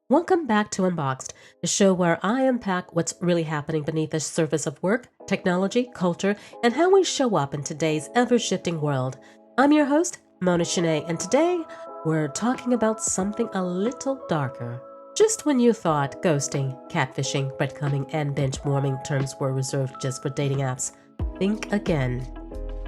Welcome back to Unboxed, the show where I unpack what's really happening beneath the surface of work, technology, culture, and how we show up in today's ever-shifting world. I'm your host, Mona Channet, and today we're talking about something a little darker. Just when you thought ghosting, catfishing, breadcrumbing, and bench warming terms were reserved just for dating apps, think again.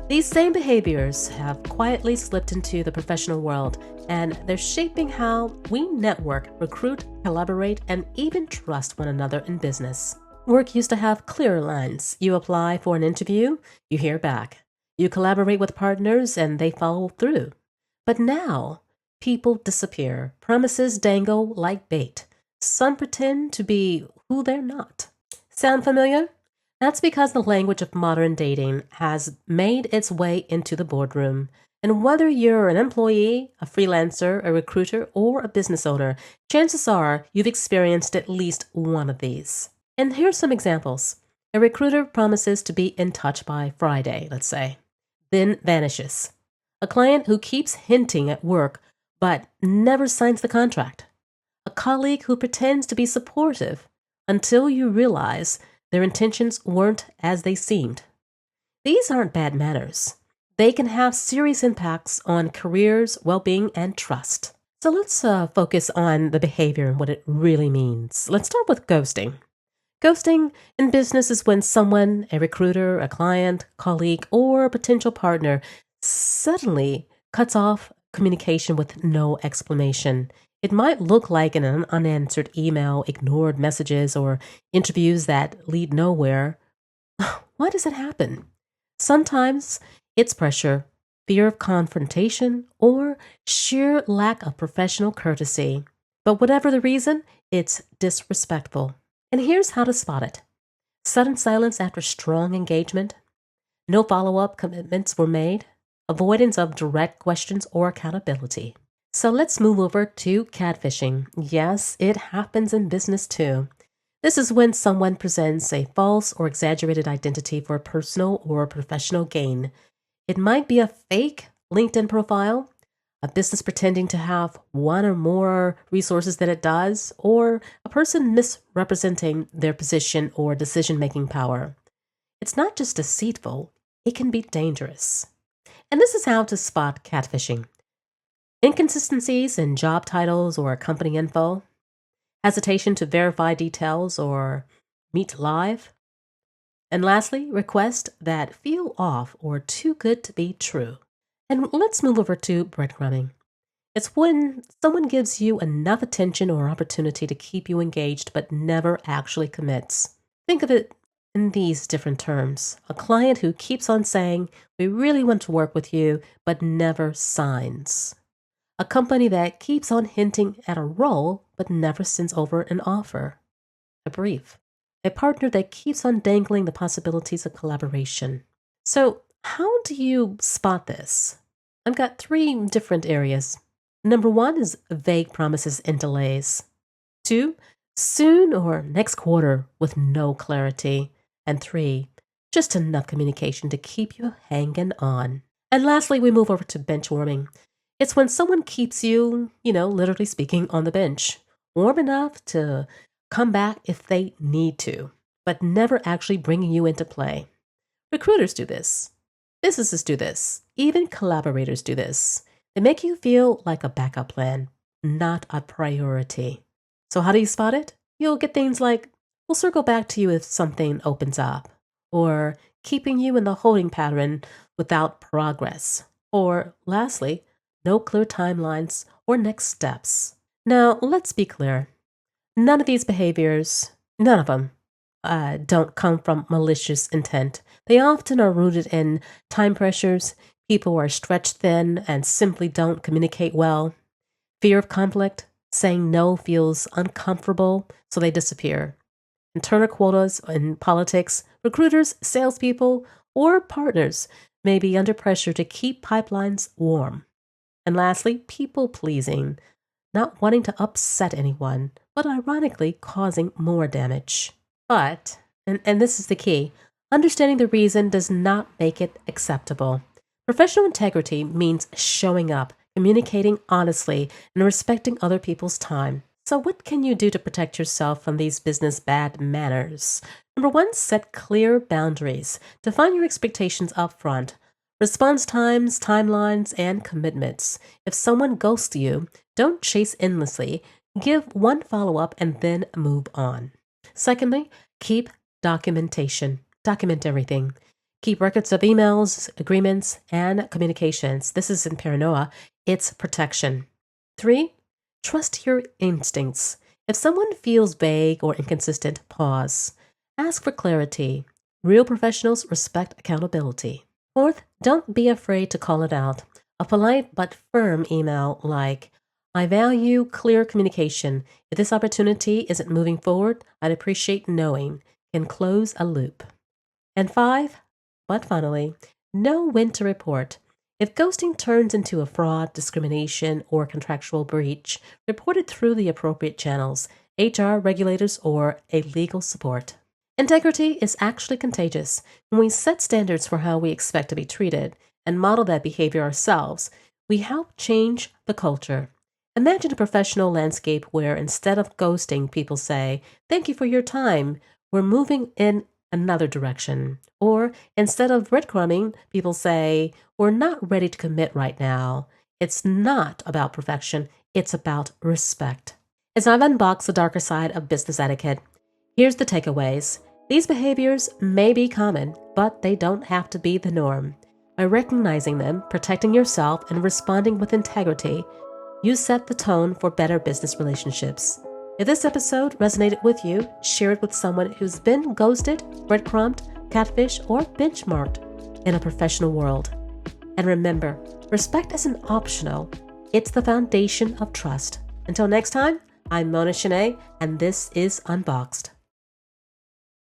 These same behaviors have quietly slipped into the professional world, and they're shaping how we network, recruit, collaborate, and even trust one another in business. Work used to have clear lines. You apply for an interview, you hear back. You collaborate with partners, and they follow through. But now, people disappear. Promises dangle like bait. Some pretend to be who they're not. Sound familiar? That's because the language of modern dating has made its way into the boardroom. And whether you're an employee, a freelancer, a recruiter, or a business owner, chances are you've experienced at least one of these. And here's some examples. A recruiter promises to be in touch by Friday, let's say, then vanishes. A client who keeps hinting at work but never signs the contract. A colleague who pretends to be supportive until you realize their intentions weren't as they seemed. These aren't bad manners. They can have serious impacts on careers, well-being, and trust. So let's focus on the behavior and what it really means. Let's start with ghosting. Ghosting in business is when someone, a recruiter, a client, colleague, or a potential partner, suddenly cuts off communication with no explanation. It might look like an unanswered email, ignored messages, or interviews that lead nowhere. Why does it happen? Sometimes it's pressure, fear of confrontation, or sheer lack of professional courtesy. But whatever the reason, it's disrespectful. And here's how to spot it. Sudden silence after strong engagement. No follow-up commitments were made. Avoidance of direct questions or accountability. So let's move over to catfishing. Yes, it happens in business too. This is when someone presents a false or exaggerated identity for personal or professional gain. It might be a fake LinkedIn profile, a business pretending to have one or more resources than it does, or a person misrepresenting their position or decision-making power. It's not just deceitful, it can be dangerous. And this is how to spot catfishing. Inconsistencies in job titles or company info, hesitation to verify details or meet live, and lastly, requests that feel off or too good to be true. And let's move over to breadcrumbing. It's when someone gives you enough attention or opportunity to keep you engaged but never actually commits. Think of it in these different terms. A client who keeps on saying, "We really want to work with you," but never signs. A company that keeps on hinting at a role but never sends over an offer, a brief. A partner that keeps on dangling the possibilities of collaboration. So how do you spot this? I've got 3 different areas. Number 1 is vague promises and delays. 2, soon or next quarter with no clarity. And 3, just enough communication to keep you hanging on. And lastly, we move over to bench warming. It's when someone keeps you, literally speaking, on the bench, warm enough to come back if they need to, but never actually bringing you into play. Recruiters do this. Businesses do this. Even collaborators do this. They make you feel like a backup plan, not a priority. So how do you spot it? You'll get things like, "We'll circle back to you if something opens up," or keeping you in the holding pattern without progress, or lastly, no clear timelines or next steps. Now, let's be clear. None of these behaviors, none of them, don't come from malicious intent. They often are rooted in time pressures. People are stretched thin and simply don't communicate well. Fear of conflict, saying no feels uncomfortable, so they disappear. Internal quotas in politics, recruiters, salespeople, or partners may be under pressure to keep pipelines warm. And lastly, people-pleasing, not wanting to upset anyone, but ironically causing more damage. But, and this is the key, understanding the reason does not make it acceptable. Professional integrity means showing up, communicating honestly, and respecting other people's time. So what can you do to protect yourself from these business bad manners? Number one, set clear boundaries. Define your expectations up front. Response times, timelines, and commitments. If someone ghosts you, don't chase endlessly. Give one follow-up and then move on. Secondly, keep documentation. Document everything. Keep records of emails, agreements, and communications. This isn't paranoia, it's protection. 3, trust your instincts. If someone feels vague or inconsistent, pause. Ask for clarity. Real professionals respect accountability. 4th, don't be afraid to call it out. A polite but firm email like, I value clear communication. If this opportunity isn't moving forward, I'd appreciate knowing, can close a loop. And 5, but finally, know when to report. If ghosting turns into a fraud, discrimination, or contractual breach, report it through the appropriate channels, HR, regulators, or a legal support. Integrity is actually contagious. When we set standards for how we expect to be treated and model that behavior ourselves, we help change the culture. Imagine a professional landscape where instead of ghosting, people say, "Thank you for your time. We're moving in another direction." Or instead of breadcrumbing, people say, "We're not ready to commit right now." It's not about perfection. It's about respect. As I've unboxed the darker side of business etiquette, here's the takeaways. These behaviors may be common, but they don't have to be the norm. By recognizing them, protecting yourself, and responding with integrity, you set the tone for better business relationships. If this episode resonated with you, share it with someone who's been ghosted, breadcrumbed, catfished, or benchmarked in a professional world. And remember, respect isn't optional. It's the foundation of trust. Until next time, I'm Mona Channet, and this is Unboxed.